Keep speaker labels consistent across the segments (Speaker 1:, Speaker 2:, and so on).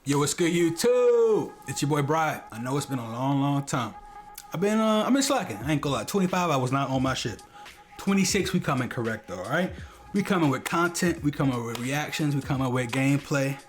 Speaker 1: Yo, what's good, YouTube? It's your boy Brian. I know it's been a long time. I've been slacking. I ain't gonna lie. 25, I was not on my shit. 26, we coming correct though, alright? We coming with content, we coming with reactions, we coming with gameplay,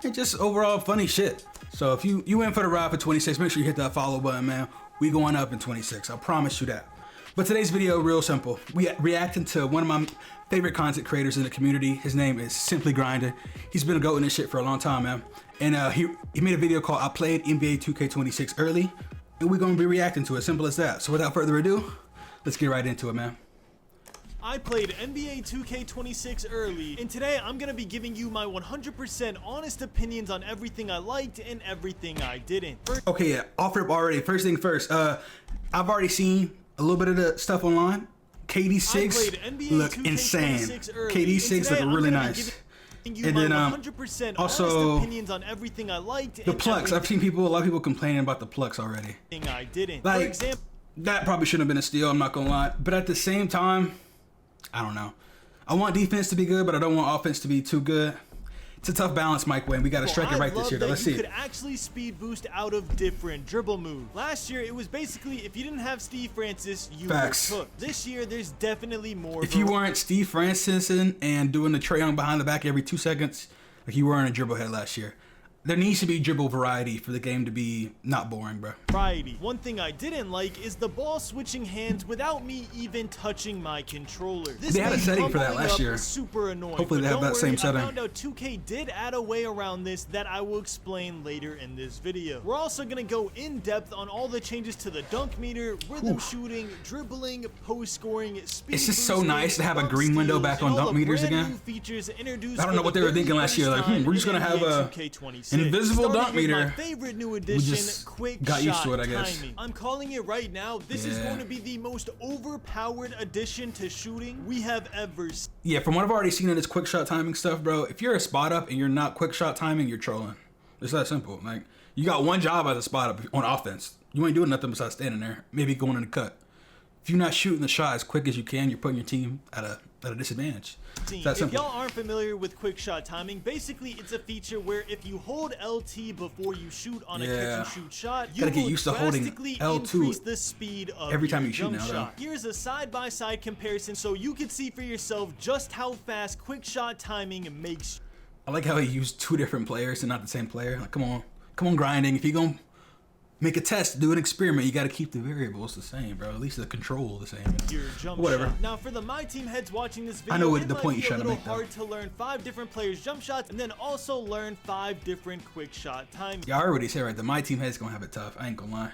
Speaker 1: and just overall funny shit. So if you in for the ride for 26, make sure you hit that follow button, man. We going up in 26, I promise you that. But today's video, real simple. We reacting to one of my favorite content creators in the community. His name is SiimplyGrinding. He's been a goat in this shit for a long time, man. And he made a video called I Played NBA 2K26 Early, and we're gonna be reacting to it, simple as that. So without further ado, let's get right into it, man.
Speaker 2: I played NBA 2K26 early, and today I'm gonna be giving you my 100% honest opinions on everything I liked and everything I didn't.
Speaker 1: Okay, yeah, off rip already. First thing first, I've already seen a little bit of the stuff online. KD6 look insane. KD6 look really nice. And then also
Speaker 2: opinions on everything I liked.
Speaker 1: The Plux. I've seen a lot of people complaining about the Plux already.
Speaker 2: I didn't.
Speaker 1: Like, for example, that probably shouldn't have been a steal. I'm not gonna lie, but at the same time, I don't know. I want defense to be good, but I don't want offense to be too good. It's a tough balance, Mike Wayne. We got to strike it right this year, though. Let's see.
Speaker 2: You could actually speed boost out of different dribble moves. Last year, it was basically if you didn't have Steve Francis, you were cooked. This year, there's definitely more.
Speaker 1: If you weren't Steve Francis and doing the Trae Young behind the back every 2 seconds, like you weren't a dribble head last year. There needs to be dribble variety for the game to be not boring, bro.
Speaker 2: Variety. One thing I didn't like is the ball switching hands without me even touching my controller.
Speaker 1: They had a setting for that last year.
Speaker 2: Super annoying.
Speaker 1: Hopefully they have that same setting.
Speaker 2: I found out 2K did add a way around this that I will explain later in this video. We're also gonna go in depth on all the changes to the dunk meter, rhythm shooting, dribbling, post scoring, speed.
Speaker 1: It's just so nice to have a green window back on dunk meters again.
Speaker 2: Features introduced.
Speaker 1: I don't know what they were thinking last year. Like, we're just gonna have a invisible dunk meter.
Speaker 2: My favorite new addition, quick
Speaker 1: got used
Speaker 2: shot
Speaker 1: to it, I guess.
Speaker 2: timing. I'm calling it right now. This is going to be the most overpowered addition to shooting we have ever seen.
Speaker 1: Yeah, from what I've already seen in this quick shot timing stuff, bro, if you're a spot up and you're not quick shot timing, you're trolling. It's that simple. Like, you got one job as a spot up on offense. You ain't doing nothing besides standing there, maybe going in the cut. If you're not shooting the shot as quick as you can, you're putting your team at a disadvantage.
Speaker 2: If y'all aren't familiar with quick shot timing, basically it's a feature where if you hold LT before you shoot on a catch and shoot shot, you will drastically increase the speed of
Speaker 1: every time you
Speaker 2: shoot
Speaker 1: now,
Speaker 2: shot. Here's a side-by-side comparison so you can see for yourself just how fast quick shot timing makes.
Speaker 1: I like how he used 2 different players and not the same player. Like, come on, grinding. If you're gonna make a test, do an experiment, you got to keep the variables the same, bro. At least the control the same.
Speaker 2: Your jump shot. Now, for the my team heads watching this video,
Speaker 1: I know what the point you're trying to make.
Speaker 2: It's a little hard to learn 5 different players' jump shots and then also learn 5 different quick shot timing.
Speaker 1: Yeah, I already said right. The my team head's gonna have it tough. I ain't gonna lie.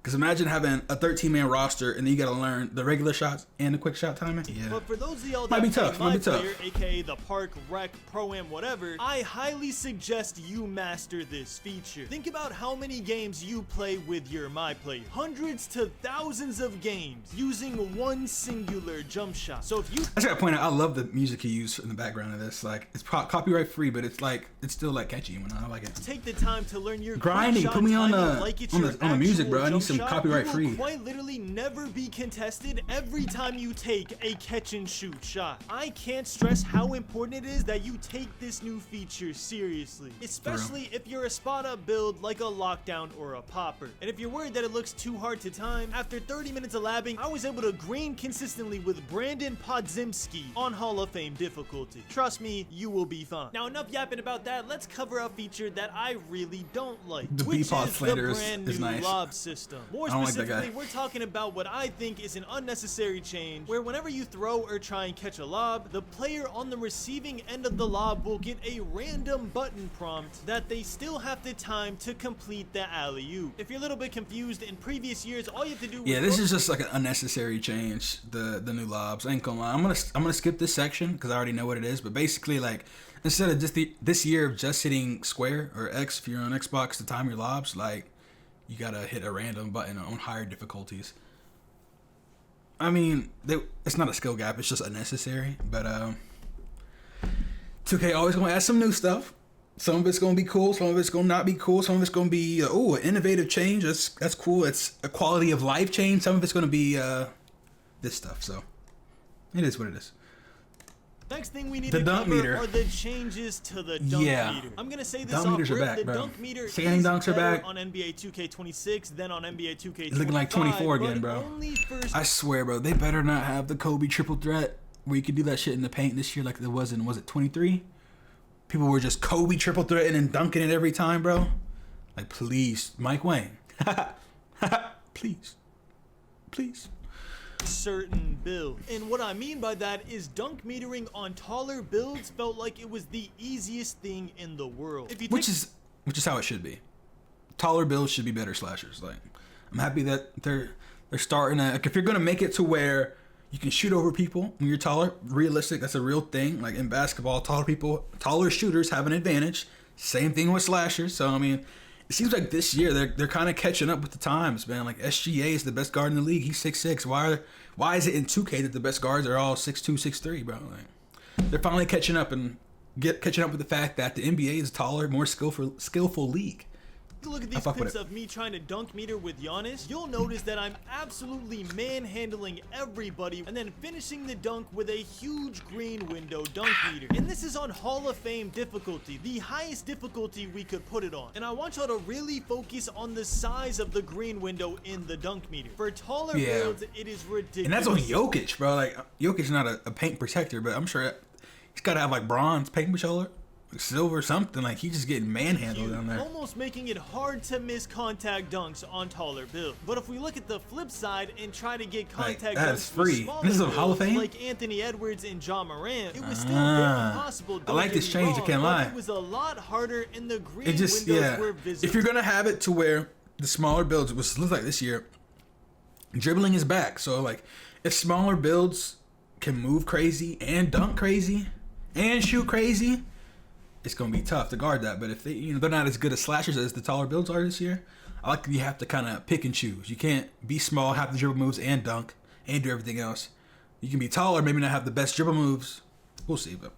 Speaker 1: Because imagine having a 13-man roster and then you got to learn the regular shots and the quick shot timing. Yeah.
Speaker 2: But for those of y'all that
Speaker 1: might be tough.
Speaker 2: Player, aka the Park, Rec, Pro-Am, whatever, I highly suggest you master this feature. Think about how many games you play with your my player. Hundreds to thousands of games using one singular jump shot. So if you...
Speaker 1: I just gotta point out, I love the music he used in the background of this. Like, it's copyright free, but it's still like catchy when I like it.
Speaker 2: Take the time to learn your
Speaker 1: grinding. Put me on the music, bro. I need some copyright free.
Speaker 2: Will quite literally never be contested every time you take a catch and shoot shot. I can't stress how important it is that you take this new feature seriously, especially if you're a spot up build like a lockdown or a popper. And if you're worried that it looks too hard to time, after 30 minutes of labbing, I was able to green consistently with Brandon Podziemski on Hall of Fame difficulty. Trust me, you will be fine. Now, enough yapping about that. Let's cover a feature that I really don't like, which is the brand new lob system. More specifically, we're talking about what I think is an unnecessary change, where whenever you throw or try and catch a lob, the player on the receiving end of the lob will get a random button prompt that they still have the time to complete the alley-oop. If you're a little bit confused, in previous years, all you have to do
Speaker 1: was this is just like an unnecessary change, the new lobs. I ain't gonna lie. I'm gonna skip this section because I already know what it is, but basically, like, instead of just this year of just hitting square or X if you're on Xbox to time your lobs, like, you gotta hit a random button on higher difficulties. I mean, it's not a skill gap, it's just unnecessary. But 2K always gonna add some new stuff. Some of it's gonna be cool, some of it's gonna not be cool, some of it's gonna be an innovative change. That's cool. It's a quality of life change. Some of it's gonna be this stuff. So it is what it is.
Speaker 2: Next thing we need
Speaker 1: The
Speaker 2: to
Speaker 1: dunk
Speaker 2: cover
Speaker 1: meter.
Speaker 2: are the changes to the dunk meter. I'm gonna say this
Speaker 1: Dunk
Speaker 2: off
Speaker 1: meters are
Speaker 2: rip,
Speaker 1: back,
Speaker 2: the
Speaker 1: bro.
Speaker 2: dunk meter
Speaker 1: Standing
Speaker 2: is
Speaker 1: dunks are
Speaker 2: better
Speaker 1: back.
Speaker 2: on NBA 2K26 than on NBA 2K25.
Speaker 1: It's looking like 24 again, bro.
Speaker 2: Only for
Speaker 1: I swear, bro, they better not have the Kobe triple threat where you could do that shit in the paint this year like there was in, was it 23? People were just Kobe triple threating and dunking it every time, bro. Like, please, Mike Wayne. Please. Please.
Speaker 2: certain builds. And what I mean by that is dunk metering on taller builds felt like it was the easiest thing in the world. If you
Speaker 1: Which is how it should be. Taller builds should be better slashers. Like, I'm happy that they're starting to, like, if you're gonna make it to where you can shoot over people when you're taller, realistic, that's a real thing. Like in basketball, taller shooters have an advantage. Same thing with slashers. So I mean, it seems like this year they're kind of catching up with the times, man. Like SGA is the best guard in the league. He's 6'6". Why is it in 2K that the best guards are all 6'2", 6'3", bro? Like, they're finally catching up catching up with the fact that the NBA is a taller, more skillful league.
Speaker 2: Look at these clips of me trying to dunk meter with Giannis, you'll notice that I'm absolutely manhandling everybody and then finishing the dunk with a huge green window dunk meter. And this is on Hall of Fame difficulty, the highest difficulty we could put it on. And I want y'all to really focus on the size of the green window in the dunk meter. For taller builds, it is ridiculous.
Speaker 1: And that's on Jokic, bro. Like, Jokic's not a paint protector, but I'm sure he's got to have like bronze paint controller. Silver something, like he's just getting manhandled down there.
Speaker 2: Almost making it hard to miss contact dunks on taller builds. But if we look at the flip side and try to get contact dunks
Speaker 1: free. This is a Hall of Fame?
Speaker 2: Like Anthony Edwards and Ja Morant, it was still very possible.
Speaker 1: I like this change, I can't lie.
Speaker 2: It was a lot harder and the green
Speaker 1: windows
Speaker 2: were visible.
Speaker 1: If you're gonna have it to where the smaller builds, which looks like this year, dribbling is back. So like if smaller builds can move crazy and dunk crazy and shoot crazy, it's gonna be tough to guard that. But if they're not as good as slashers as the taller builds are this year, I like you have to kind of pick and choose. You can't be small, have the dribble moves and dunk and do everything else. You can be taller, maybe not have the best dribble moves. We'll see, but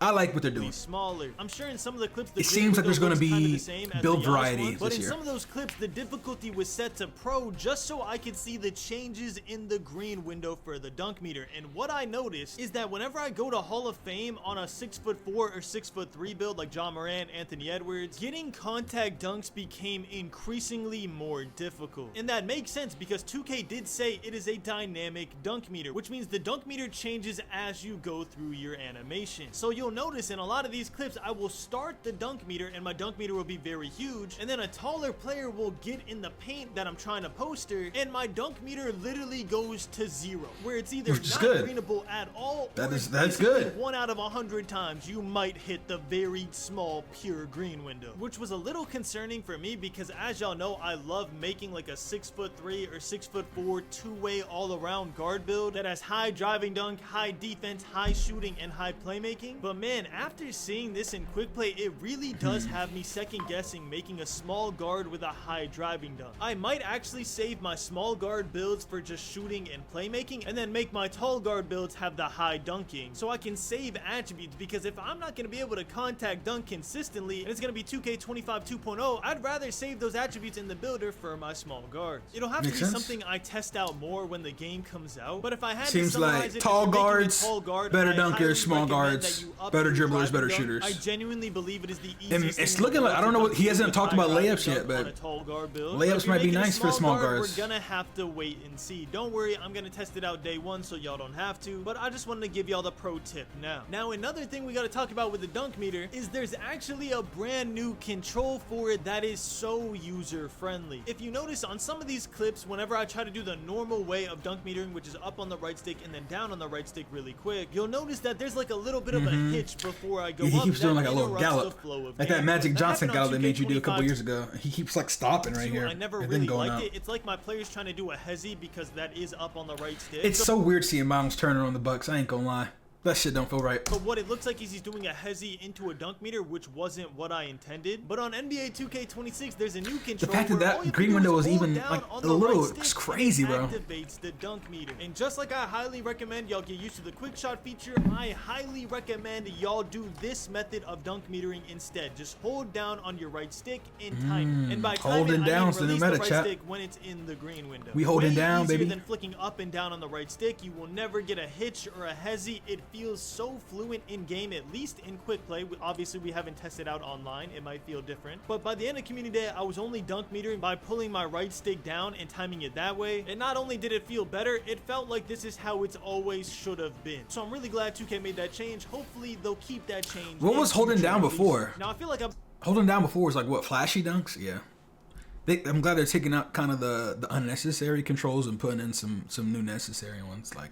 Speaker 1: I like what they're doing.
Speaker 2: Smaller. I'm sure in some of the clips
Speaker 1: it seems like there's going to be build variety
Speaker 2: but
Speaker 1: this
Speaker 2: in
Speaker 1: year.
Speaker 2: some of those clips the difficulty was set to pro just so I could see the changes in the green window for the dunk meter. And what I noticed is that whenever I go to Hall of Fame on a 6'4" or 6'3" build like Ja Morant, Anthony Edwards, getting contact dunks became increasingly more difficult. And that makes sense because 2K did say it is a dynamic dunk meter, which means the dunk meter changes as you go through your animation. So you'll notice in a lot of these clips I will start the dunk meter and my dunk meter will be very huge, and then a taller player will get in the paint that I'm trying to poster and my dunk meter literally goes to 0, where it's either not greenable at all or
Speaker 1: that's good.
Speaker 2: 1 out of 100 times you might hit the very small pure green window, which was a little concerning for me because as y'all know I love making like a 6'3" or 6'4" two-way all-around guard build that has high driving dunk, high defense, high shooting, and high playmaking. But man, after seeing this in quick play, it really does have me second guessing making a small guard with a high driving dunk. I might actually save my small guard builds for just shooting and playmaking and then make my tall guard builds have the high dunking so I can save attributes, because if I'm not going to be able to contact dunk consistently and it's going to be 2K25 2.0, I'd rather save those attributes in the builder for my small guards. It'll have to be something I test out more when the game comes out, but if I had to summarize it,
Speaker 1: tall guards, better dunkers, small guards, better dribblers, better shooters.
Speaker 2: I genuinely believe it is the easiest.
Speaker 1: And it's looking like, I don't know what, he hasn't talked about layups yet, but layups might be nice for the small guards.
Speaker 2: We're gonna have to wait and see. Don't worry, I'm gonna test it out day 1 so y'all don't have to, but I just wanted to give y'all the pro tip now. Now another thing we gotta talk about with the dunk meter is there's actually a brand new control for it that is so user friendly. If you notice on some of these clips, whenever I try to do the normal way of dunk metering, which is up on the right stick and then down on the right stick really quick, you'll notice that there's like a little bit of a hitch before I go up.
Speaker 1: He keeps doing like a little gallop, like that Magic
Speaker 2: that
Speaker 1: Johnson gallop they made you do a couple years ago. He keeps like stopping right here.
Speaker 2: I never really liked it. It's like my players trying to do a hezzy because that is up on the right stick.
Speaker 1: It's so weird seeing Miles Turner on the Bucks. I ain't gonna lie. That shit don't feel right.
Speaker 2: But what it looks like is he's doing a hezzy into a dunk meter, which wasn't what I intended. But on NBA 2K26, there's a new control.
Speaker 1: The fact that that green window was even like a little, it's crazy, bro.
Speaker 2: Activates the dunk meter. And just like I highly recommend y'all get used to the quick shot feature, I highly recommend y'all do this method of dunk metering instead. Just hold down on your right stick and time it. And by
Speaker 1: holding down
Speaker 2: I mean release the right
Speaker 1: chat.
Speaker 2: stick when it's in the green window.
Speaker 1: We holding down,
Speaker 2: easier
Speaker 1: baby.
Speaker 2: Than flicking up and down on the right stick. You will never get a hitch or a hezzy. It feels so fluent in game, at least in quick play. Obviously we haven't tested out online, it might feel different, but by the end of community day I was only dunk metering by pulling my right stick down and timing it that way, and not only did it feel better, it felt like this is how it's always should have been. So I'm really glad 2K made that change. Hopefully they'll keep that change.
Speaker 1: What was holding down before?
Speaker 2: Now I feel like I'm
Speaker 1: holding down before was like what, flashy dunks? Yeah. I'm glad they're taking out kind of the unnecessary controls and putting in some new necessary ones. Like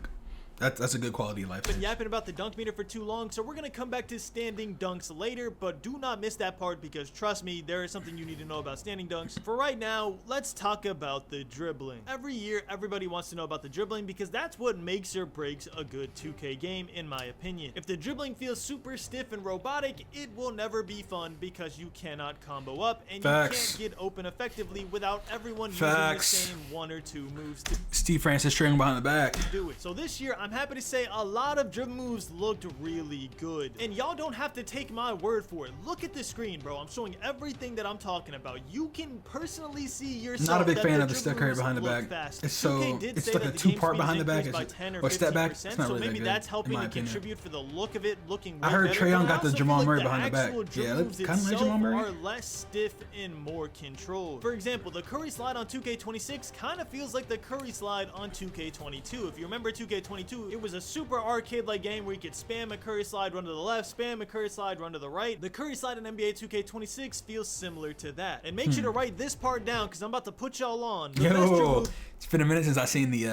Speaker 1: that's a good quality of life.
Speaker 2: Been yapping about the dunk meter for too long, so we're gonna come back to standing dunks later, but do not miss that part because trust me, there is something you need to know about standing dunks. For right now, let's talk about the dribbling. Every year, everybody wants to know about the dribbling because that's what makes or breaks a good 2K game, in my opinion. If the dribbling feels super stiff and robotic, it will never be fun because you cannot combo up and
Speaker 1: Facts.
Speaker 2: you can't get open effectively without everyone
Speaker 1: Facts.
Speaker 2: using the same 1 or 2 moves to
Speaker 1: Steve Francis trailing behind the back.
Speaker 2: do it. So this year, I'm happy to say a lot of dribble moves looked really good. And y'all don't have to take my word for it. Look at the screen, bro. I'm showing everything that I'm talking about. You can personally see yourself.
Speaker 1: Not a big
Speaker 2: that
Speaker 1: fan
Speaker 2: the
Speaker 1: of the step
Speaker 2: dribble
Speaker 1: carry
Speaker 2: moves
Speaker 1: behind the
Speaker 2: look
Speaker 1: back.
Speaker 2: fast.
Speaker 1: It's so
Speaker 2: 2K did
Speaker 1: it's
Speaker 2: say
Speaker 1: like a
Speaker 2: that the game
Speaker 1: 2-part
Speaker 2: speed
Speaker 1: behind the back.
Speaker 2: increased by
Speaker 1: It's
Speaker 2: 10
Speaker 1: or step back.
Speaker 2: 15%,
Speaker 1: It's not
Speaker 2: so
Speaker 1: really
Speaker 2: maybe
Speaker 1: that
Speaker 2: that's
Speaker 1: good,
Speaker 2: helping
Speaker 1: in my
Speaker 2: to
Speaker 1: opinion.
Speaker 2: contribute for the look of it looking way
Speaker 1: I heard
Speaker 2: better.
Speaker 1: Trae Young
Speaker 2: But I
Speaker 1: got the
Speaker 2: also
Speaker 1: Jamal
Speaker 2: feel
Speaker 1: Murray
Speaker 2: like
Speaker 1: behind the back.
Speaker 2: actual dribble
Speaker 1: Yeah, it
Speaker 2: moves
Speaker 1: kind of like
Speaker 2: itself
Speaker 1: Jamal Murray.
Speaker 2: are less stiff and more controlled. For example, the Curry slide on 2K26 kind of feels like the Curry slide on 2K22. If you remember 2K22, it was a super arcade-like game where you could spam a Curry slide, run to the left, spam a Curry slide, run to the right. The Curry slide in NBA 2K26 feels similar to that. And make sure to write this part down because I'm about to put y'all on. The best dribble
Speaker 1: Yo,
Speaker 2: move
Speaker 1: it's been a minute since I seen the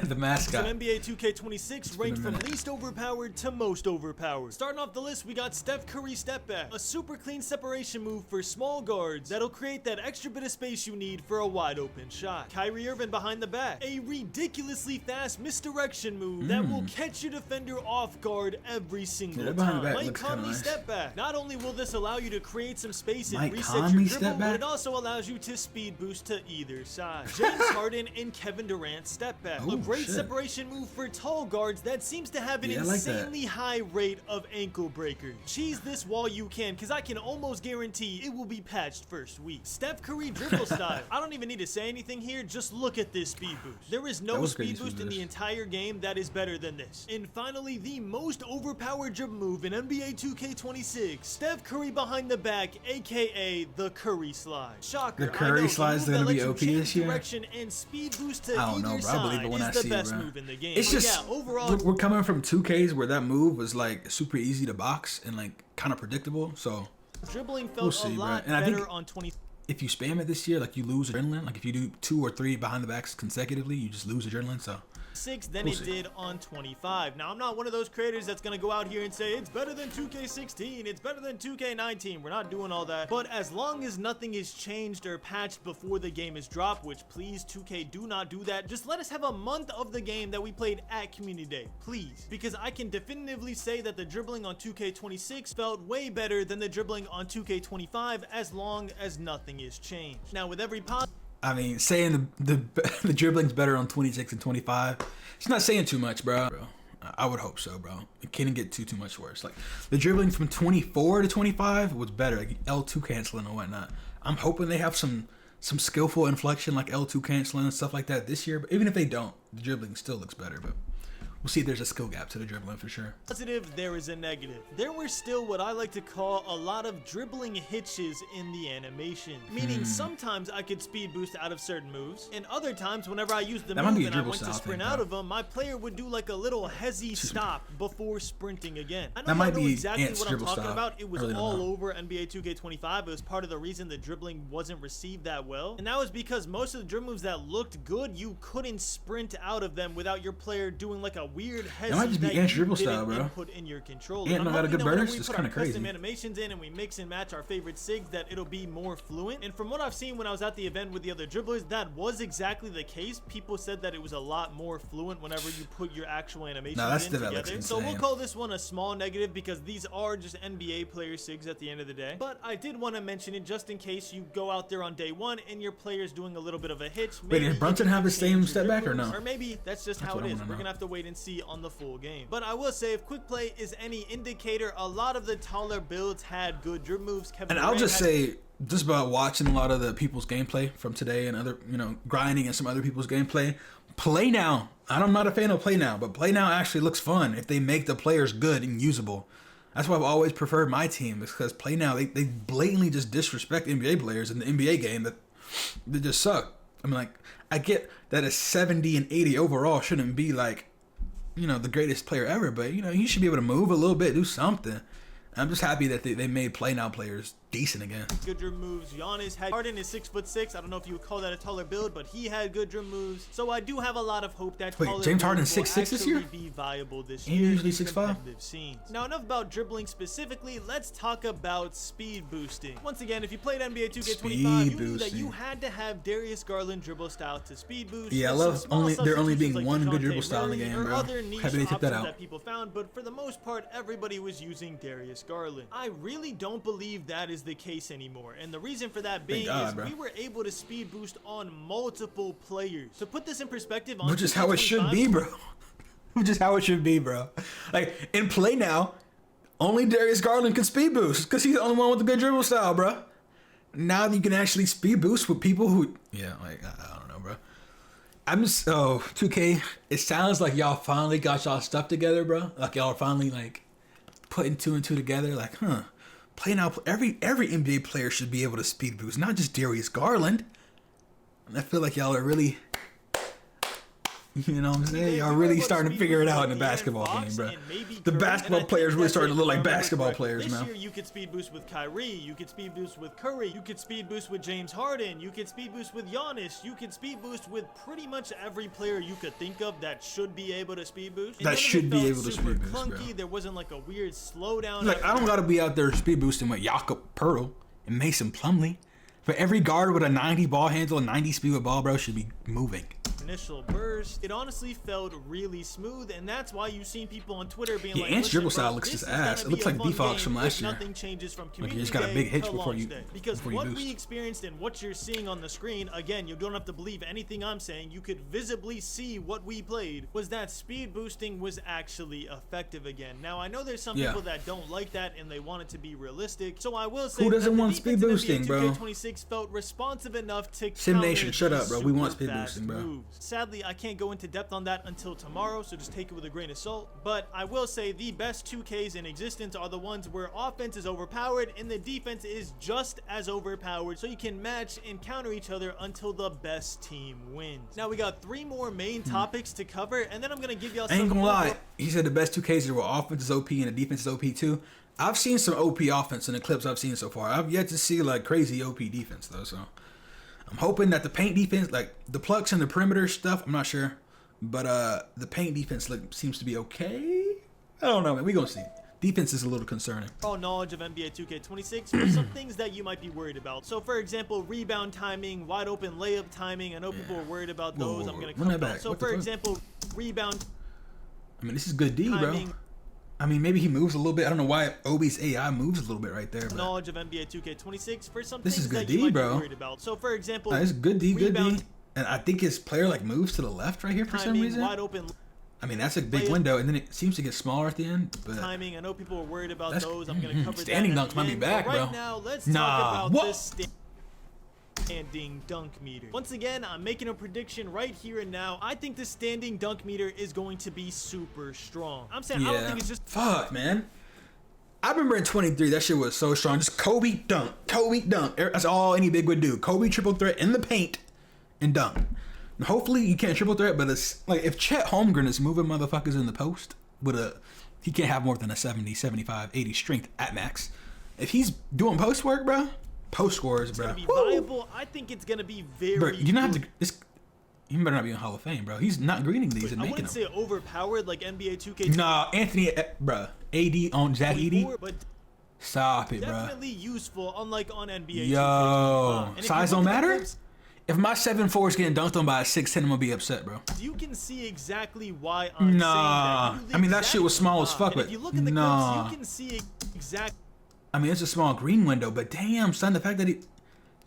Speaker 1: the mascot.
Speaker 2: in NBA 2K26 ranked from
Speaker 1: minute.
Speaker 2: least overpowered to most overpowered. Starting off the list, we got Steph Curry step back, a super clean separation move for small guards that'll create that extra bit of space you need for a wide open shot. Kyrie Irving behind the back, a ridiculously fast misdirection move that will catch your defender off guard every single
Speaker 1: that behind
Speaker 2: time.
Speaker 1: the back
Speaker 2: Mike
Speaker 1: looks kinda
Speaker 2: Conley
Speaker 1: nice.
Speaker 2: step back. Not only will this allow you to create some space and
Speaker 1: Mike
Speaker 2: reset
Speaker 1: Conley
Speaker 2: your
Speaker 1: step
Speaker 2: dribble, but
Speaker 1: back?
Speaker 2: it also allows you to speed boost to either side. James Harden and Kevin Durant step back.
Speaker 1: Oh,
Speaker 2: A great
Speaker 1: shit.
Speaker 2: separation move for tall guards that seems to have an
Speaker 1: Yeah, I like that.
Speaker 2: insanely high rate of ankle breakers. Cheese this while you can, because I can almost guarantee it will be patched first week. Steph Curry dribble style. I don't even need to say anything here, just look at this speed boost. There is
Speaker 1: That
Speaker 2: no
Speaker 1: was
Speaker 2: speed
Speaker 1: crazy
Speaker 2: boost in
Speaker 1: boost.
Speaker 2: the entire game that is better than this. And finally, the most overpowered dribble move in NBA 2K26. Steph Curry behind the back, aka the Curry slide. Shocker.
Speaker 1: The Curry
Speaker 2: I know,
Speaker 1: slide's
Speaker 2: the move
Speaker 1: gonna be
Speaker 2: that lets
Speaker 1: OP
Speaker 2: you change
Speaker 1: this year?
Speaker 2: direction and speed boost to
Speaker 1: I don't know,
Speaker 2: either
Speaker 1: bro. I believe it
Speaker 2: side
Speaker 1: when I
Speaker 2: is the
Speaker 1: see it,
Speaker 2: best
Speaker 1: bro.
Speaker 2: move in the game.
Speaker 1: It's
Speaker 2: But
Speaker 1: just
Speaker 2: yeah, overall,
Speaker 1: we're coming from 2Ks where that move was like super easy to box and like kind of predictable. So
Speaker 2: dribbling felt
Speaker 1: We'll see,
Speaker 2: a
Speaker 1: bro.
Speaker 2: lot
Speaker 1: And I think-
Speaker 2: better on 20.
Speaker 1: if you spam it this year, like you lose adrenaline. Like if you do 2 or 3 behind the backs consecutively, you just lose adrenaline. So
Speaker 2: Than
Speaker 1: We'll
Speaker 2: it
Speaker 1: see.
Speaker 2: did on 25. Now, I'm not one of those creators that's going to go out here and say it's better than 2K16, it's better than 2K19. We're not doing all that. But as long as nothing is changed or patched before the game is dropped, which please 2K do not do that, just let us have a month of the game that we played at Community Day, please. Because I can definitively say that the dribbling on 2K26 felt way better than the dribbling on 2K25 as long as nothing is changed. Now, with every
Speaker 1: I mean, saying the dribbling's better on 26 and 25, it's not saying too much, bro. I would hope so, bro. It can't get too much worse. Like the dribbling from 24 to 25 was better, like L2 canceling and whatnot. I'm hoping they have some skillful inflection like L2 canceling and stuff like that this year. But even if they don't, the dribbling still looks better. But we'll see if there's a skill gap to the dribbling for sure.
Speaker 2: positive, there is a negative. There were still what I like to call a lot of dribbling hitches in the animation. Meaning sometimes I could speed boost out of certain moves, and other times whenever I used the
Speaker 1: That might
Speaker 2: move
Speaker 1: be a
Speaker 2: and I
Speaker 1: dribble
Speaker 2: went to
Speaker 1: style
Speaker 2: sprint
Speaker 1: thing,
Speaker 2: out
Speaker 1: bro.
Speaker 2: of them, my player would do like a little hezzy stop before sprinting again. I know
Speaker 1: That
Speaker 2: y'all
Speaker 1: might
Speaker 2: know
Speaker 1: be
Speaker 2: exactly
Speaker 1: Ant's
Speaker 2: what I'm
Speaker 1: dribble
Speaker 2: talking
Speaker 1: style.
Speaker 2: about. It was
Speaker 1: I really don't
Speaker 2: all
Speaker 1: know.
Speaker 2: over NBA 2K25. It was part of the reason the dribbling wasn't received that well. And that was because most of the dribble moves that looked good, you couldn't sprint out of them without your player doing like a weird hezzy
Speaker 1: might just be Ant's
Speaker 2: you
Speaker 1: dribble
Speaker 2: didn't
Speaker 1: style, bro.
Speaker 2: input in your controller.
Speaker 1: Ant
Speaker 2: I'm
Speaker 1: know how to
Speaker 2: hoping
Speaker 1: good
Speaker 2: that whenever
Speaker 1: burst.
Speaker 2: we
Speaker 1: It's
Speaker 2: put
Speaker 1: kinda
Speaker 2: our custom
Speaker 1: crazy.
Speaker 2: animations in and we mix and match our favorite SIGs, that it'll be more fluent. And from what I've seen when I was at the event with the other dribblers, that was exactly the case. People said that it was a lot more fluent whenever you put your actual animations
Speaker 1: Nah, that's
Speaker 2: in
Speaker 1: that looks
Speaker 2: together. So we'll
Speaker 1: insane.
Speaker 2: call this one a small negative because these are just NBA player SIGs at the end of the day. But I did want to mention it just in case you go out there on day one and your player's doing a little bit of a hitch.
Speaker 1: Wait,
Speaker 2: Maybe
Speaker 1: did
Speaker 2: you
Speaker 1: Brunson
Speaker 2: can
Speaker 1: have the same
Speaker 2: change your
Speaker 1: step back or
Speaker 2: dribblers,
Speaker 1: no?
Speaker 2: Or maybe that's just
Speaker 1: That's
Speaker 2: how
Speaker 1: what
Speaker 2: it
Speaker 1: I
Speaker 2: is.
Speaker 1: wanna
Speaker 2: We're
Speaker 1: know.
Speaker 2: gonna have to wait and see on the full game. But I will say, if quick play is any indicator, a lot of the taller builds had good dribble moves. Kevin
Speaker 1: And I'll
Speaker 2: Durant
Speaker 1: just
Speaker 2: had
Speaker 1: say, just about watching a lot of the people's gameplay from today and other, grinding and some other people's gameplay. Play Now, I'm not a fan of Play Now, but Play Now actually looks fun if they make the players good and usable. That's why I've always preferred my team, because Play Now, they blatantly just disrespect NBA players in the NBA game that they just suck. I mean, like, I get that a 70 and 80 overall shouldn't be like, the greatest player ever, but he should be able to move a little bit, do something. I'm just happy that they made Play Now players decent again.
Speaker 2: Good drum moves. Giannis had Harden is 6'6". I don't know if you would call that a taller build, but he had good drum moves. So I do have a lot of hope that
Speaker 1: James Harden is 6'6" this year?
Speaker 2: Be viable this
Speaker 1: year. He usually 6'5".
Speaker 2: Now enough about dribbling specifically. Let's talk about speed boosting. Once again, if you played NBA 2K25, you knew that you had to have Darius Garland dribble style to speed boost.
Speaker 1: Yeah, I love there only being like one good dribble style in the game, bro. Happy they took that out.
Speaker 2: That people found, but for the most part, everybody was using Darius Garland. I really don't believe that is the case anymore, and the reason for that being is we were able to speed boost on multiple players. To put this in perspective,
Speaker 1: which is how it should be, bro. Which is how it should be, bro. Like, in Play Now, only Darius Garland can speed boost because he's the only one with a good dribble style, bro. Now you can actually speed boost with people who, I don't know, bro. I'm just 2K. It sounds like y'all finally got y'all stuff together, bro. Like y'all are finally like putting 2 and 2 together. Like, Play Now. Every NBA player should be able to speed boost, not just Darius Garland. And I feel like y'all are really, what I'm saying? Y'all really starting to figure it out in the basketball game, bro. The basketball players really starting to look like basketball players, man.
Speaker 2: This year you could speed boost with Kyrie, you could speed boost with Curry, you could speed boost with James Harden, you could speed boost with Giannis, you could speed boost with pretty much every player you could think of that should be able to speed boost.
Speaker 1: That should be able to speed boost, bro.
Speaker 2: There wasn't like a weird slowdown.
Speaker 1: Like, I don't gotta be out there speed boosting with Jakob Poeltl and Mason Plumlee. But every guard with a 90 ball handle and 90 speed with ball, bro, should be moving.
Speaker 2: Initial burst, it honestly felt really smooth, and that's why you've seen people on Twitter being like,
Speaker 1: Ant's dribble style looks his ass. It looks like D-Fox from last year.
Speaker 2: Nothing changes from
Speaker 1: like he just got a big hitch before you
Speaker 2: because what we experienced and what you're seeing on the screen, again, you don't have to believe anything I'm saying. You could visibly see what we played was that speed boosting was actually effective again. Now I know there's some people that don't like that and they want it to be realistic. So I will say,
Speaker 1: who doesn't want speed boosting, bro?
Speaker 2: 26 felt responsive enough to
Speaker 1: Sim Nation, shut up, bro. We want speed boosting, bro.
Speaker 2: Moves. Sadly, I can't go into depth on that until tomorrow, so just take it with a grain of salt. But I will say the best 2Ks in existence are the ones where offense is overpowered and the defense is just as overpowered, so you can match and counter each other until the best team wins. Now we got 3 more main topics to cover, and then I'm gonna give y'all some.
Speaker 1: Ain't gonna lie, he said the best 2Ks are where offense is OP and the defense is OP too. I've seen some OP offense in the clips I've seen so far. I've yet to see like crazy OP defense though, so I'm hoping that the paint defense, like the plucks and the perimeter stuff, I'm not sure, but the paint defense seems to be okay. I don't know, man. We gonna see. Defense is a little concerning.
Speaker 2: All knowledge of NBA 2K26 for some things that you might be worried about. So, for example, rebound timing, wide open layup timing. I know people are worried about those. I'm gonna come back. So, for example, rebound.
Speaker 1: I mean, this is good D, bro. I mean, maybe he moves a little bit. I don't know why Obi's AI moves a little bit right there. But
Speaker 2: knowledge of NBA 2K26 for some
Speaker 1: this
Speaker 2: things
Speaker 1: is good
Speaker 2: that you
Speaker 1: D,
Speaker 2: might
Speaker 1: bro.
Speaker 2: be worried about. So, for example,
Speaker 1: it's good D, good D. And I think his player like moves to the left right here for some reason.
Speaker 2: Wide open.
Speaker 1: I mean, that's a big window, and then it seems to get smaller at the end. But
Speaker 2: timing. I know people are worried about those. I'm gonna cover
Speaker 1: standing
Speaker 2: that.
Speaker 1: Standing dunks might be back, bro.
Speaker 2: Right now, let's talk about this standing dunk meter. Once again, I'm making a prediction right here and now. I think the standing dunk meter is going to be super strong. I'm saying I don't think it's just
Speaker 1: fuck, man. I remember in 23, that shit was so strong. Just Kobe dunk, Kobe dunk. That's all any big would do. Kobe triple threat in the paint and dunk. And hopefully you can't triple threat, but it's like if Chet Holmgren is moving motherfuckers in the post with he can't have more than a 70, 75, 80 strength at max. If he's doing post work, bro, post scores, bro.
Speaker 2: It's gonna be viable. I think it's gonna be very.
Speaker 1: Bro, you don't have to. You better not be in Hall of Fame, bro. He's not greening these and making them.
Speaker 2: I wouldn't say overpowered like NBA 2K.
Speaker 1: Nah, Anthony, bro. AD on Zach Edey.
Speaker 2: But
Speaker 1: stop it, bro.
Speaker 2: Definitely useful, unlike on NBA.
Speaker 1: Yo, size don't matter. If my 7'4" is getting dunked on by a 6'10", I'm gonna be upset, bro.
Speaker 2: You can see exactly why I'm saying that.
Speaker 1: I mean, that shit was small as fuck, but
Speaker 2: if you look at the clips, you can see exactly.
Speaker 1: I mean, it's a small green window, but damn, son, the fact that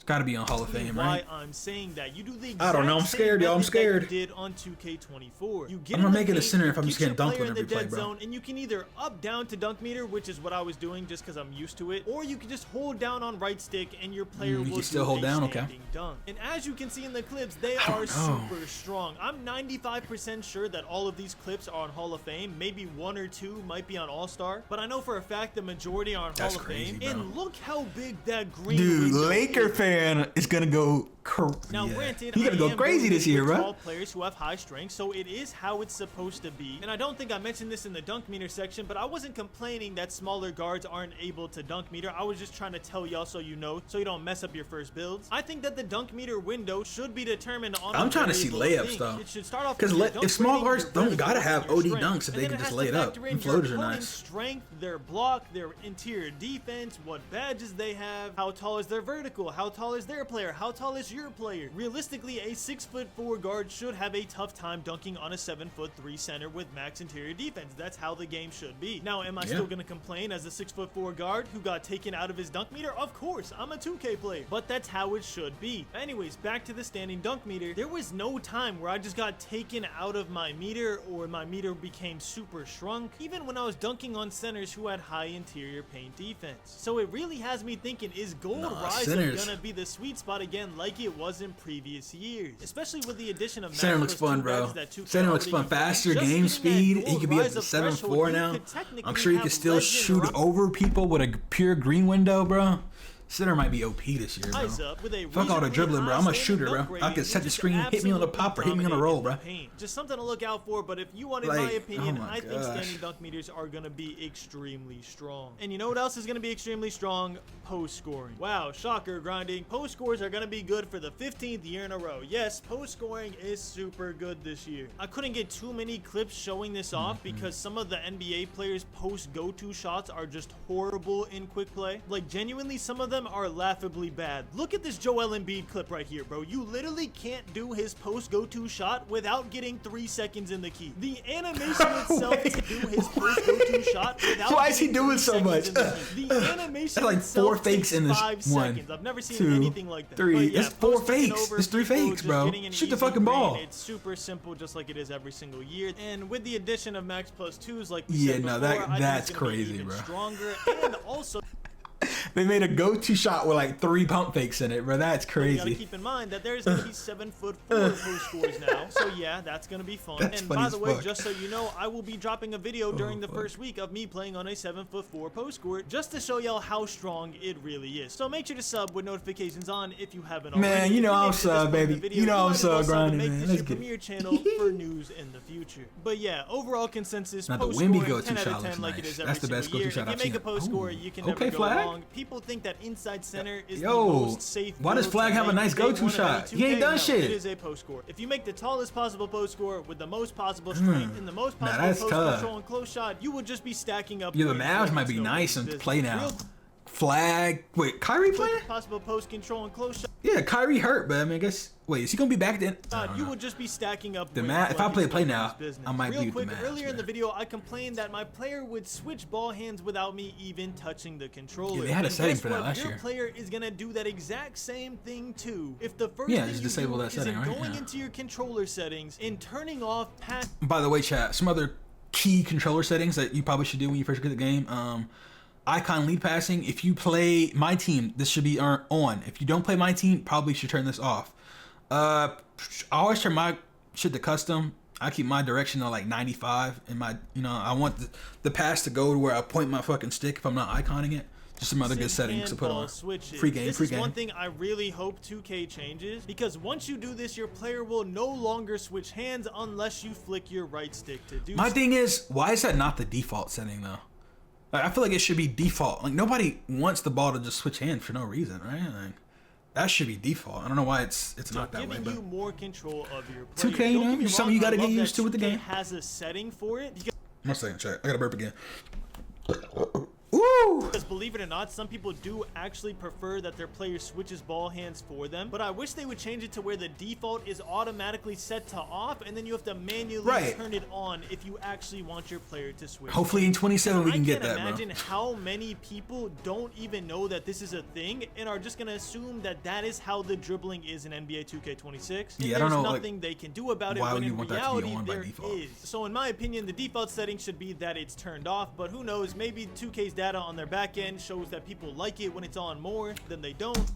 Speaker 1: It's got to be on Hall of Fame, right?
Speaker 2: Why I'm saying that you do the exact
Speaker 1: I don't know. I'm scared, y'all. I'm scared.
Speaker 2: You did on 2K24. You get
Speaker 1: I'm gonna make it a center if I'm just getting dunked on
Speaker 2: in the
Speaker 1: every play,
Speaker 2: dead
Speaker 1: bro.
Speaker 2: zone, and you can either up down to dunk meter, which is what I was doing just because I'm used to it, or you can just hold down on right stick and your player will
Speaker 1: can still hold down, okay.
Speaker 2: dunk. And as you can see in the clips, they are super strong. I'm 95% sure that all of these clips are on Hall of Fame. Maybe 1 or 2 might be on All-Star, but I know for a fact the majority are on Hall of Fame.
Speaker 1: Bro.
Speaker 2: And look how big that green
Speaker 1: Laker fan is gonna go
Speaker 2: now, granted,
Speaker 1: he gonna go crazy this year, bro.
Speaker 2: Tall players who have high strength, so it is how it's supposed to be. And I don't think I mentioned this in the dunk meter section, but I wasn't complaining that smaller guards aren't able to dunk meter. I was just trying to tell y'all so you know, so you don't mess up your first builds. I think that the dunk meter window should be determined on.
Speaker 1: I'm trying to see layups though.
Speaker 2: It should start off
Speaker 1: because if small guards don't gotta have OD dunks if they can just lay it up. And floaters are nice.
Speaker 2: Strength, their block, their interior defense, what badges they have, how tall is their vertical, how tall is their player, how tall is your player. Realistically, a 6'4" guard should have a tough time dunking on a 7'3" center with max interior defense. That's how the game should be. Now, am I still gonna complain as a 6'4" guard who got taken out of his dunk meter? Of course, I'm a 2K player, but that's how it should be. Anyways, back to the standing dunk meter. There was no time where I just got taken out of my meter or my meter became super shrunk, even when I was dunking on centers who had high interior paint defense. So it really has me thinking, is gold rise gonna be the sweet spot again like it was in previous years, especially with the addition of
Speaker 1: center looks fun, bro. Center looks fun. Faster game speed. He could be at the 7'4" now. I'm sure he could still shoot over people with a pure green window, bro. Center might be OP this year, bro. Fuck all the dribbling, bro. I'm a shooter, bro. I can set the screen, hit me on the pop, or hit me on the roll, bro.
Speaker 2: Just something to look out for, but if you wanted my opinion, I think standing dunk meters are going to be extremely strong. And you know what else is going to be extremely strong? Post scoring. Wow, shocker, grinding. Post scores are going to be good for the 15th year in a row. Yes, post scoring is super good this year. I couldn't get too many clips showing this off because some of the NBA players' post go-to shots are just horrible in quick play. Like, genuinely, some of them are laughably bad. Look at this Joel Embiid clip right here, bro. You literally can't do his post go-to shot without getting 3 seconds in the key. The animation itself to do his post go-to shot without
Speaker 1: why is he doing so much?
Speaker 2: The animation
Speaker 1: like 4 fakes in this
Speaker 2: 5 seconds. I've never seen
Speaker 1: 2,
Speaker 2: anything like that.
Speaker 1: 3.
Speaker 2: Yeah,
Speaker 1: it's 4 fakes. It's 3 fakes, bro. Shoot the fucking ball.
Speaker 2: It's super simple, just like it is every single year. And with the addition of Max Plus 2s, like we
Speaker 1: that's
Speaker 2: said before, I think it's gonna be
Speaker 1: crazy,
Speaker 2: even
Speaker 1: bro.
Speaker 2: Stronger, and also.
Speaker 1: They made a go-to shot with like 3 pump fakes in it, bro. That's crazy.
Speaker 2: You gotta keep in mind that there's gonna be 7'4" post scores now. So yeah, that's gonna be fun.
Speaker 1: That's
Speaker 2: and
Speaker 1: funny
Speaker 2: by the
Speaker 1: as
Speaker 2: way,
Speaker 1: fuck.
Speaker 2: just so you know, I will be dropping a video during the first week of me playing on a 7'4" post score, just to show y'all how strong it really is. So make sure to sub with notifications on if you haven't already.
Speaker 1: Man, you know I'm sub, baby. You know I'm sub grinding, man.
Speaker 2: Make this your premier channel for news in the future. But yeah, overall consensus,
Speaker 1: now the
Speaker 2: post
Speaker 1: Wimby
Speaker 2: scoring,
Speaker 1: go-to
Speaker 2: 10 out
Speaker 1: shot
Speaker 2: of 10
Speaker 1: looks
Speaker 2: like
Speaker 1: nice.
Speaker 2: it is every
Speaker 1: That's the
Speaker 2: single
Speaker 1: best
Speaker 2: year.
Speaker 1: go-to shot
Speaker 2: If you
Speaker 1: I've
Speaker 2: make
Speaker 1: seen.
Speaker 2: a post score, you can
Speaker 1: Okay,
Speaker 2: never go
Speaker 1: Flag.
Speaker 2: wrong. People think that inside center is the
Speaker 1: Yo,
Speaker 2: most safe.
Speaker 1: why does
Speaker 2: build
Speaker 1: Flag
Speaker 2: to
Speaker 1: have a
Speaker 2: make.
Speaker 1: nice
Speaker 2: They
Speaker 1: go-to
Speaker 2: want to
Speaker 1: shot?
Speaker 2: be
Speaker 1: He ain't
Speaker 2: 2K.
Speaker 1: done
Speaker 2: No,
Speaker 1: shit.
Speaker 2: It is a post score. If you make the tallest possible post score with the most possible strength and the most possible
Speaker 1: that's
Speaker 2: post
Speaker 1: tough.
Speaker 2: control and close shot, you would just be stacking up.
Speaker 1: Yeah, the
Speaker 2: points
Speaker 1: Mavs
Speaker 2: like
Speaker 1: might
Speaker 2: it's
Speaker 1: be
Speaker 2: nobody's
Speaker 1: nice and
Speaker 2: business.
Speaker 1: play now.
Speaker 2: Real
Speaker 1: Flag. Wait, Kyrie playing?
Speaker 2: quick possible post control and close shot.
Speaker 1: Yeah, Kyrie hurt, but I mean, I guess. Wait, is he gonna be back then? I don't
Speaker 2: You
Speaker 1: know.
Speaker 2: would just be stacking up.
Speaker 1: The
Speaker 2: wins
Speaker 1: Mavs. If
Speaker 2: like
Speaker 1: I play
Speaker 2: it's
Speaker 1: play
Speaker 2: nobody's
Speaker 1: now,
Speaker 2: business.
Speaker 1: I might
Speaker 2: Real
Speaker 1: be with
Speaker 2: quick,
Speaker 1: the Mavs.
Speaker 2: earlier in the
Speaker 1: man.
Speaker 2: video, I complained that my player would switch ball hands without me even touching the controller.
Speaker 1: Yeah, they had a
Speaker 2: And
Speaker 1: setting
Speaker 2: guess
Speaker 1: for that
Speaker 2: what?
Speaker 1: last
Speaker 2: Your
Speaker 1: year.
Speaker 2: player is gonna do that exact same thing too. If the first
Speaker 1: Yeah,
Speaker 2: thing
Speaker 1: just
Speaker 2: you
Speaker 1: disable
Speaker 2: do
Speaker 1: that setting,
Speaker 2: isn't
Speaker 1: right?
Speaker 2: going
Speaker 1: Yeah.
Speaker 2: into your controller settings and turning off pass.
Speaker 1: By the way, chat, some other key controller settings that you probably should do when you first get the game. Icon lead passing. If you play my team, this should be on. If you don't play my team, probably should turn this off. I always turn my shit to custom. I keep my direction on like 95, and my, I want the pass to go to where I point my fucking stick if I'm not iconing it. Just some other good settings to put on.
Speaker 2: Switches.
Speaker 1: Free game,
Speaker 2: this
Speaker 1: free
Speaker 2: is
Speaker 1: game.
Speaker 2: one thing I really hope 2K changes, because once you do this, your player will no longer switch hands unless you flick your right stick to do.
Speaker 1: My thing is, why is that not the default setting though? Like, I feel like it should be default. Like, nobody wants the ball to just switch hands for no reason, right? Like, that should be default. I don't know why it's not that way.
Speaker 2: Giving
Speaker 1: but
Speaker 2: you more control of your player.
Speaker 1: 2K,
Speaker 2: Don't get me
Speaker 1: something
Speaker 2: wrong,
Speaker 1: you gotta
Speaker 2: I
Speaker 1: get
Speaker 2: love
Speaker 1: used
Speaker 2: that
Speaker 1: to with the
Speaker 2: 2K
Speaker 1: game.
Speaker 2: has a setting for it.
Speaker 1: One second, chat. I gotta burp again. Ooh!
Speaker 2: Because believe it or not, some people do actually prefer that their player switches ball hands for them. But I wish they would change it to where the default is automatically set to off, and then you have to manually turn it on if you actually want your player to switch.
Speaker 1: Hopefully in 27 we can get that, bro.
Speaker 2: I can't imagine how many people don't even know that this is a thing and are just gonna assume that that is how the dribbling is in NBA 2K26.
Speaker 1: Yeah, I don't know.
Speaker 2: There's nothing they can do about it when in reality there is. So in my opinion, the default setting should be that it's turned off. But who knows? Maybe 2K's data on their back end shows that people like it when it's on more than they don't.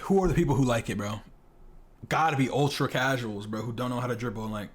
Speaker 1: Who are the people who like it, bro? Gotta be ultra casuals, bro, who don't know how to dribble and like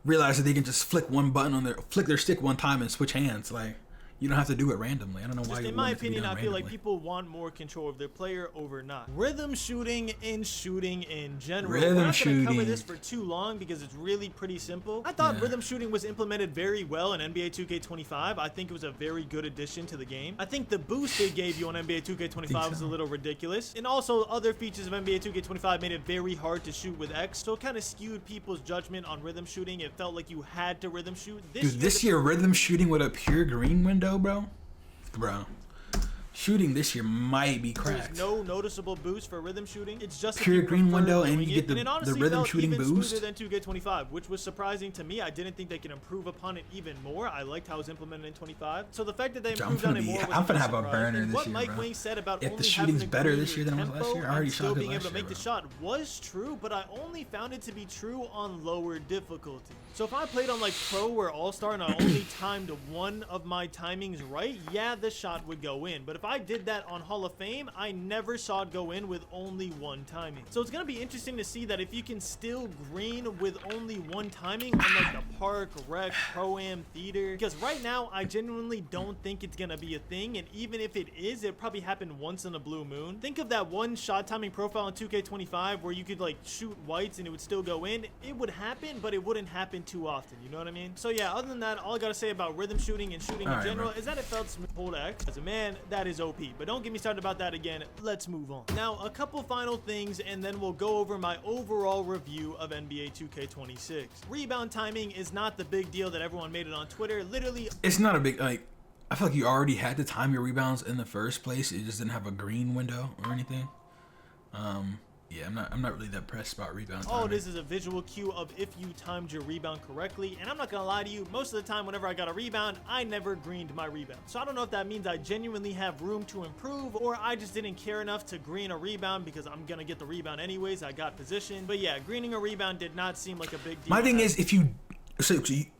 Speaker 1: realize that they can just flick their stick one time and switch hands. Like, you don't have to do it randomly. I don't know why.
Speaker 2: Just in my opinion, I feel like people want more control of their player over not. Rhythm shooting and shooting in general. We're not going to cover this for too long because it's really pretty simple. I thought rhythm shooting was implemented very well in NBA 2K25. I think it was a very good addition to the game. I think the boost they gave you on NBA 2K25 was a little ridiculous. And also other features of NBA 2K25 made it very hard to shoot with X. So it kind of skewed people's judgment on rhythm shooting. It felt like you had to rhythm shoot.
Speaker 1: This year rhythm shooting with a pure green window, bro, shooting this year might be cracked.
Speaker 2: There's no noticeable boost for rhythm shooting. It's just
Speaker 1: pure green window, and you get the rhythm shooting boost.
Speaker 2: Smoother than 2K25, which was surprising to me. I didn't think they could improve upon it even more. I liked how it was implemented in 25. So the fact that they improved on it more,
Speaker 1: I'm gonna have a burner this year,
Speaker 2: what Mike Wing said about
Speaker 1: if the shooting's better this year than it was last year, I already shot it
Speaker 2: being able
Speaker 1: last
Speaker 2: to make
Speaker 1: year,
Speaker 2: the shot was true, but I only found it to be true on lower difficulty. So if I played on like Pro or All-Star and I only timed one of my timings right, yeah, the shot would go in. But if I did that on Hall of Fame, I never saw it go in with only one timing. So it's going to be interesting to see that if you can still green with only one timing on like the Park, Rec, Pro-Am, Theater. Because right now, I genuinely don't think it's going to be a thing. And even if it is, it probably happened once in a blue moon. Think of that one shot timing profile in 2K25 where you could like shoot whites and it would still go in. It would happen, but it wouldn't happen too often. You know what I mean? So yeah, other than that, all I got to say about rhythm shooting and shooting in general is that it felt smooth. Hold X. As a man, that is OP. But don't get me started about that again. Let's move on. Now, a couple final things, and then we'll go over my overall review of NBA 2K26. Rebound timing is not the big deal that everyone made it on Twitter. Literally,
Speaker 1: it's not a big, like, I feel like you already had to time your rebounds in the first place. It just didn't have a green window or anything. Yeah, I'm not really that pressed about rebound timing.
Speaker 2: All it is a visual cue of if you timed your rebound correctly. And I'm not gonna lie to you, most of the time whenever I got a rebound, I never greened my rebound. So I don't know if that means I genuinely have room to improve or I just didn't care enough to green a rebound because I'm gonna get the rebound anyways. I got position. But yeah, greening a rebound did not seem like a big deal.
Speaker 1: My thing is, if you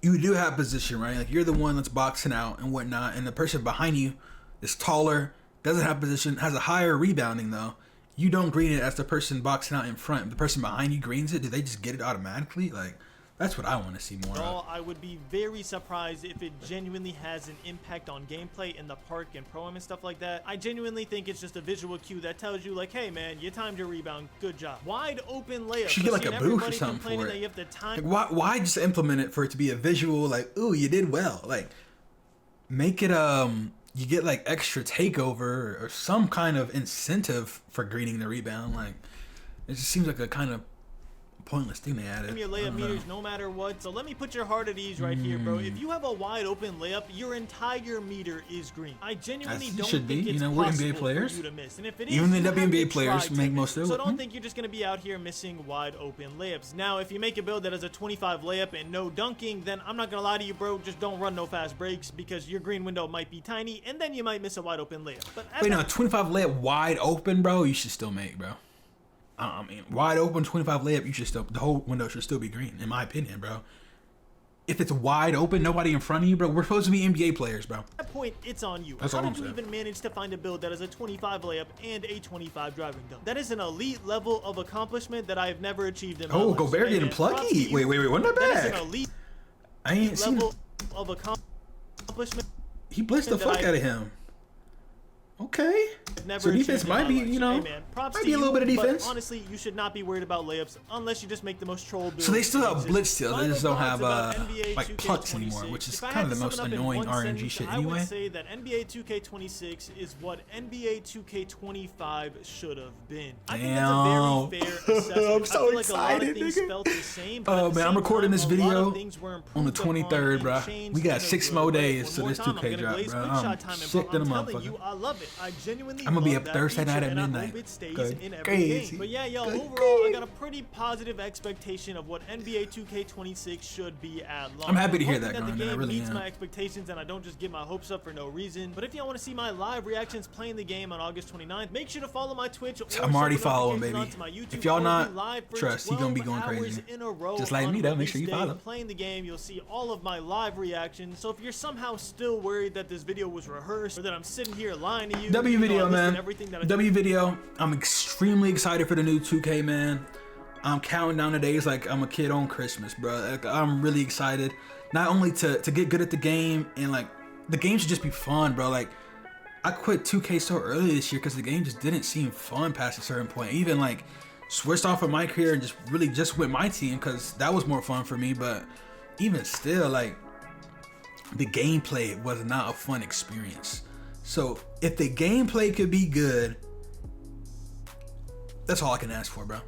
Speaker 1: you do have position, right? Like you're the one that's boxing out and whatnot, and the person behind you is taller, doesn't have position, has a higher rebounding though. You don't green it as the person boxing out in front. If the person behind you greens it, do they just get it automatically? Like, that's what I want to see more of.
Speaker 2: I would be very surprised if it genuinely has an impact on gameplay in the Park and Pro-Am and stuff like that. I genuinely think it's just a visual cue that tells you, like, hey, man, you timed your rebound. Good job. Wide open layup. You
Speaker 1: should get, like, a boost or something for it. Like, why just implement it for it to be a visual, like, ooh, you did well? Like, make it, you get like extra takeover or some kind of incentive for greening the rebound. Like, it just seems like a kind of pointless thing they added.
Speaker 2: Your layup meters no matter what. So let me put your heart at ease right here, bro. If you have a wide open layup, your entire meter is green. I genuinely don't think it's
Speaker 1: we're NBA players.
Speaker 2: For you to miss. And if it is,
Speaker 1: even the WNBA players make most of it.
Speaker 2: So don't think you're just gonna be out here missing wide open layups. Now, if you make a build that has a 25 layup and no dunking, then I'm not gonna lie to you, bro. Just don't run no fast breaks because your green window might be tiny, and then you might miss a wide open layup. But
Speaker 1: wait, no, 25 layup wide open, bro. You should still make, bro. I mean, wide open 25 layup, you should still, the whole window should still be green, in my opinion, bro. If it's wide open, nobody in front of you, bro, we're supposed to be NBA players, bro.
Speaker 2: At that point, it's on you.
Speaker 1: That's
Speaker 2: How
Speaker 1: all I'm
Speaker 2: did you
Speaker 1: saying.
Speaker 2: even manage to find a build that has a 25 layup and a 25 driving dunk? That is an elite level of accomplishment that I have never achieved in my life.
Speaker 1: Oh, Gobert getting plucky. Wait, wasn't that bad?
Speaker 2: That is an elite level of accomplishment.
Speaker 1: He blitzed the fuck out of him. Okay.
Speaker 2: never
Speaker 1: So defense
Speaker 2: achieved in
Speaker 1: might
Speaker 2: my
Speaker 1: be,
Speaker 2: life.
Speaker 1: you know,
Speaker 2: Hey, man, props
Speaker 1: might
Speaker 2: to
Speaker 1: be a little
Speaker 2: you,
Speaker 1: bit of
Speaker 2: but
Speaker 1: defense.
Speaker 2: honestly, you should not be worried about layups unless you just make the most troll build.
Speaker 1: So they still have
Speaker 2: exist.
Speaker 1: blitz still. They
Speaker 2: Final
Speaker 1: just don't
Speaker 2: thoughts
Speaker 1: have
Speaker 2: about NBA
Speaker 1: like pucks
Speaker 2: 2K26.
Speaker 1: anymore, which is
Speaker 2: If I
Speaker 1: kind
Speaker 2: had
Speaker 1: of the
Speaker 2: to
Speaker 1: most
Speaker 2: sum it up in
Speaker 1: annoying
Speaker 2: one
Speaker 1: RNG
Speaker 2: sentence,
Speaker 1: shit
Speaker 2: I
Speaker 1: anyway.
Speaker 2: would say that NBA 2K26 is what NBA 2K25 should have been. I think that's a very fair assessment.
Speaker 1: I'm so
Speaker 2: I feel like
Speaker 1: excited,
Speaker 2: a lot of things
Speaker 1: nigga.
Speaker 2: felt the same, but
Speaker 1: Oh
Speaker 2: at the
Speaker 1: man, I'm
Speaker 2: same
Speaker 1: recording
Speaker 2: time,
Speaker 1: this
Speaker 2: a lot
Speaker 1: video
Speaker 2: of things were
Speaker 1: on the
Speaker 2: improved upon
Speaker 1: 23rd,
Speaker 2: and
Speaker 1: bro.
Speaker 2: changed
Speaker 1: We got
Speaker 2: in a
Speaker 1: 6
Speaker 2: good
Speaker 1: more
Speaker 2: way.
Speaker 1: days
Speaker 2: One
Speaker 1: till
Speaker 2: more
Speaker 1: this
Speaker 2: time, I'm
Speaker 1: 2K
Speaker 2: gonna
Speaker 1: drop,
Speaker 2: glaze
Speaker 1: bro.
Speaker 2: screenshot
Speaker 1: I'm
Speaker 2: time, and
Speaker 1: sick to the
Speaker 2: I'm telling
Speaker 1: motherfucker.
Speaker 2: you, I love it. I genuinely
Speaker 1: I'm gonna be
Speaker 2: love
Speaker 1: up
Speaker 2: that
Speaker 1: Thursday
Speaker 2: feature,
Speaker 1: night at
Speaker 2: and I
Speaker 1: midnight.
Speaker 2: hope it stays
Speaker 1: Going
Speaker 2: in every
Speaker 1: crazy.
Speaker 2: game. But yeah, yo,
Speaker 1: Going
Speaker 2: overall,
Speaker 1: crazy.
Speaker 2: I got a pretty positive expectation of what NBA 2K26 should be at launch.
Speaker 1: I'm happy to hear
Speaker 2: hoping
Speaker 1: that,
Speaker 2: the
Speaker 1: Grinder. I
Speaker 2: game
Speaker 1: really
Speaker 2: meets
Speaker 1: am.
Speaker 2: my expectations and I don't just get my hopes up for no reason. But if y'all want to see my live reactions playing the game on August 29th, make sure to follow my Twitch or
Speaker 1: I'm already
Speaker 2: set the
Speaker 1: following,
Speaker 2: notifications
Speaker 1: baby.
Speaker 2: onto my YouTube.
Speaker 1: If y'all
Speaker 2: I will
Speaker 1: not,
Speaker 2: be live for
Speaker 1: trust, he gonna be
Speaker 2: 12
Speaker 1: going crazy.
Speaker 2: hours in a row
Speaker 1: Just like
Speaker 2: on
Speaker 1: me, though. Make
Speaker 2: release
Speaker 1: sure you
Speaker 2: day.
Speaker 1: follow.
Speaker 2: Playing the game, you'll see all of my live reactions. So if you're somehow still worried that this video was rehearsed or that I'm sitting here lying to you,
Speaker 1: W
Speaker 2: even though I
Speaker 1: video,
Speaker 2: listed
Speaker 1: man.
Speaker 2: everything that I
Speaker 1: W video. I'm extremely excited for the new 2K, man. I'm counting down the days like I'm a kid on Christmas, bro. Like, I'm really excited. Not only to get good at the game, and like the game should just be fun, bro. Like I quit 2K so early this year because the game just didn't seem fun past a certain point. Even like switched off of my career and just really just with my team because that was more fun for me. But even still, like the gameplay was not a fun experience. So if the gameplay could be good, that's all I can ask for, bro.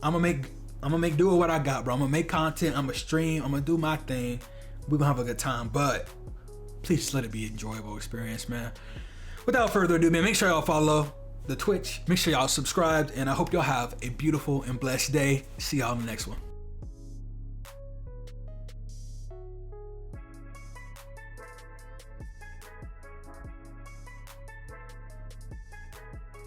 Speaker 1: I'm gonna make do with what I got, bro. I'm gonna make content, I'm gonna stream, I'm gonna do my thing. We're gonna have a good time, but please just let it be an enjoyable experience, man. Without further ado, man, make sure y'all follow the Twitch. Make sure y'all subscribed, and I hope y'all have a beautiful and blessed day. See y'all in the next one.